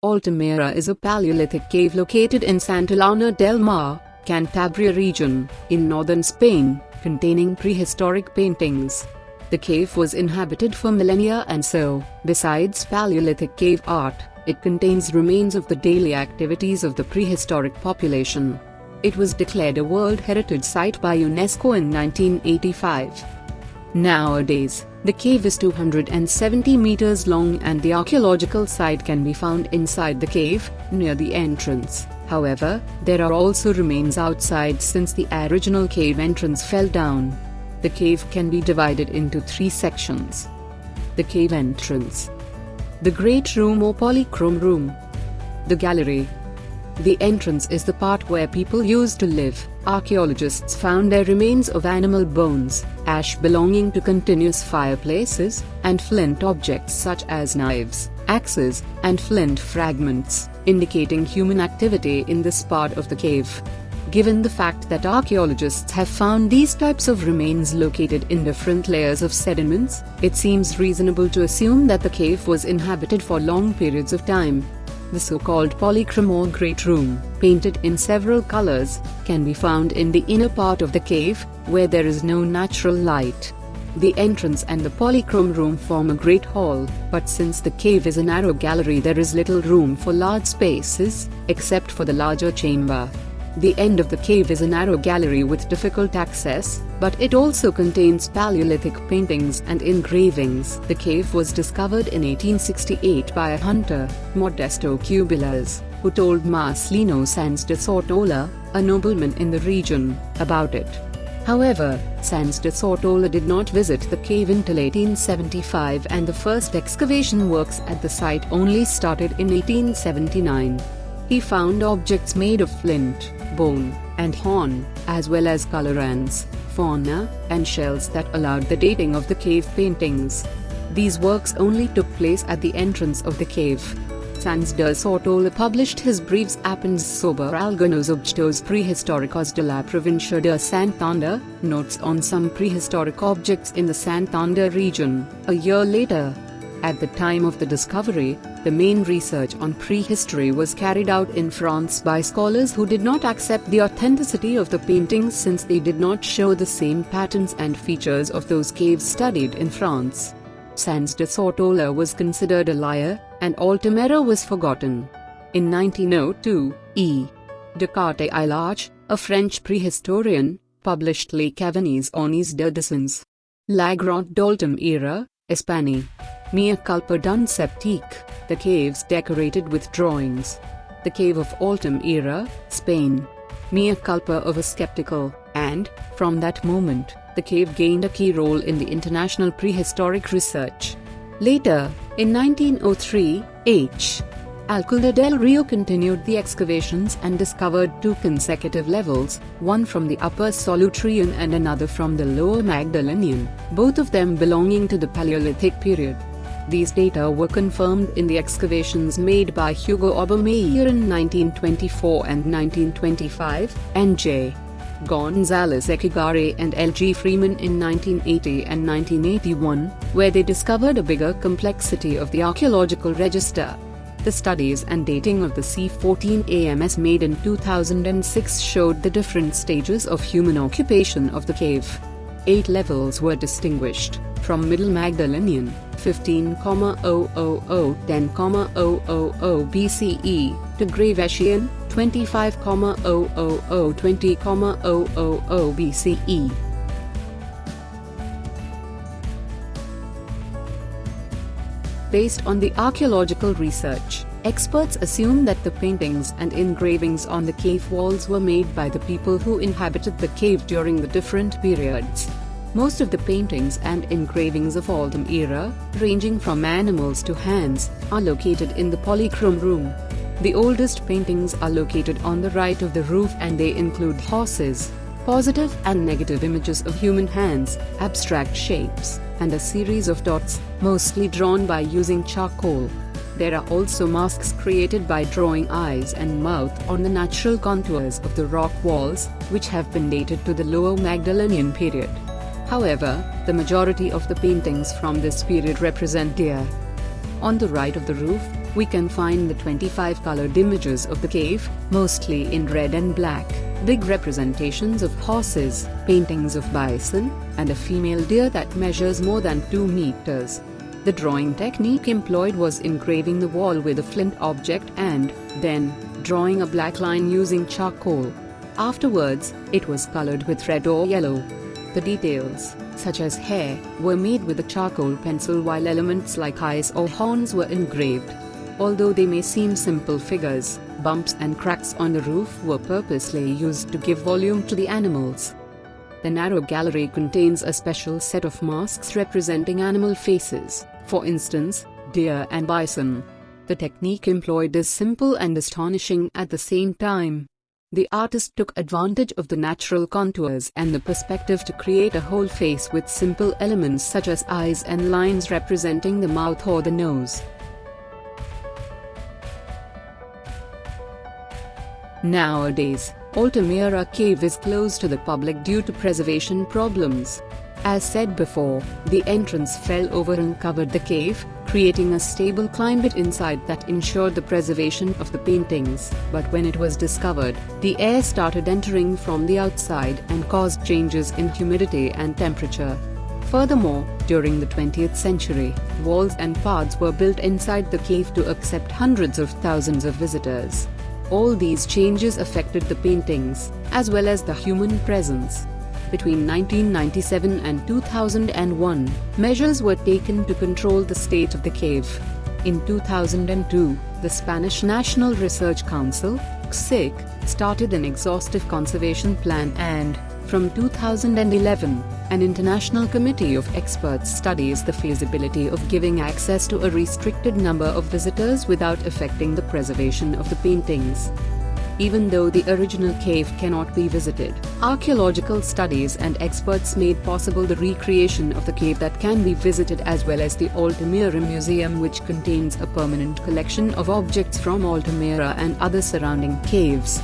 Altamira is a Paleolithic cave located in Santillana del Mar, Cantabria region, in northern Spain, containing prehistoric paintings. The cave was inhabited for millennia and so, besides Paleolithic cave art, it contains remains of the daily activities of the prehistoric population. It was declared a World Heritage Site by UNESCO in 1985. Nowadays, the cave is 270 meters long and the archaeological site can be found inside the cave, near the entrance. However, there are also remains outside since the original cave entrance fell down. The cave can be divided into three sections. The cave entrance. The Great Room or Polychrome Room. The gallery. The entrance is the part where people used to live. Archaeologists found their remains of animal bones, ash belonging to continuous fireplaces, and flint objects such as knives, axes, and flint fragments, indicating human activity in this part of the cave. Given the fact that archaeologists have found these types of remains located in different layers of sediments, it seems reasonable to assume that the cave was inhabited for long periods of time. The so-called polychrome or great room, painted in several colors, can be found in the inner part of the cave, where there is no natural light. The entrance and the polychrome room form a great hall, but since the cave is a narrow gallery there is little room for large spaces, except for the larger chamber. The end of the cave is a narrow gallery with difficult access, but it also contains Paleolithic paintings and engravings. The cave was discovered in 1868 by a hunter, Modesto Cubillas, who told Marcelino Sanz de Sortola, a nobleman in the region, about it. However, Sanz de Sortola did not visit the cave until 1875 and the first excavation works at the site only started in 1879. He found objects made of flint, bone, and horn, as well as colorants, fauna, and shells that allowed the dating of the cave paintings. These works only took place at the entrance of the cave. Sanz de Sortola published his briefs appends sobre algunos objetos prehistóricos de la provincia de Santander, notes on some prehistoric objects in the Santander region, a year later. At the time of the discovery, the main research on prehistory was carried out in France by scholars who did not accept the authenticity of the paintings since they did not show the same patterns and features of those caves studied in France. Sanz de Sortola was considered a liar, and Altamira was forgotten. In 1902, E. Descartes Ilage, a French prehistorian, published Les Cavernes Onis de Descens. La Grande d'Altamira, Espagne. Mea culpa d'un septique, the caves decorated with drawings. The Cave of Altamira, Spain. Mea culpa of a skeptical, and, from that moment, the cave gained a key role in the international prehistoric research. Later, in 1903, H. Alcalde del Rio continued the excavations and discovered two consecutive levels, one from the Upper Solutrean and another from the Lower Magdalenian, both of them belonging to the Paleolithic period. These data were confirmed in the excavations made by Hugo Obermeier in 1924 and 1925, and J. Gonzalez Echegaray and L. G. Freeman in 1980 and 1981, where they discovered a bigger complexity of the archaeological register. The studies and dating of the C14 AMS made in 2006 showed the different stages of human occupation of the cave. 8 levels were distinguished, from Middle Magdalenian, 15,000–10,000 BCE, to Gravetian, 25,000–20,000 BCE. Based on the archaeological research, experts assume that the paintings and engravings on the cave walls were made by the people who inhabited the cave during the different periods. Most of the paintings and engravings of Altamira, ranging from animals to hands, are located in the polychrome room. The oldest paintings are located on the right of the roof and they include horses, positive and negative images of human hands, abstract shapes, and a series of dots, mostly drawn by using charcoal. There are also masks created by drawing eyes and mouth on the natural contours of the rock walls, which have been dated to the Lower Magdalenian period. However, the majority of the paintings from this period represent deer. On the right of the roof, we can find the 25 colored images of the cave, mostly in red and black, big representations of horses, paintings of bison, and a female deer that measures more than 2 meters. The drawing technique employed was engraving the wall with a flint object and, then, drawing a black line using charcoal. Afterwards, it was colored with red or yellow. The details, such as hair, were made with a charcoal pencil while elements like eyes or horns were engraved. Although they may seem simple figures, bumps and cracks on the roof were purposely used to give volume to the animals. The narrow gallery contains a special set of masks representing animal faces, for instance, deer and bison. The technique employed is simple and astonishing at the same time. The artist took advantage of the natural contours and the perspective to create a whole face with simple elements such as eyes and lines representing the mouth or the nose. Nowadays, Altamira cave is closed to the public due to preservation problems. As said before, the entrance fell over and covered the cave, creating a stable climate inside that ensured the preservation of the paintings. But when it was discovered, the air started entering from the outside and caused changes in humidity and temperature. Furthermore, during the 20th century, walls and paths were built inside the cave to accept hundreds of thousands of visitors. All these changes affected the paintings, as well as the human presence. Between 1997 and 2001, measures were taken to control the state of the cave. In 2002, the Spanish National Research Council, (CSIC), started an exhaustive conservation plan and, from 2011, an international committee of experts studies the feasibility of giving access to a restricted number of visitors without affecting the preservation of the paintings. Even though the original cave cannot be visited, archaeological studies and experts made possible the recreation of the cave that can be visited, as well as the Altamira Museum, which contains a permanent collection of objects from Altamira and other surrounding caves.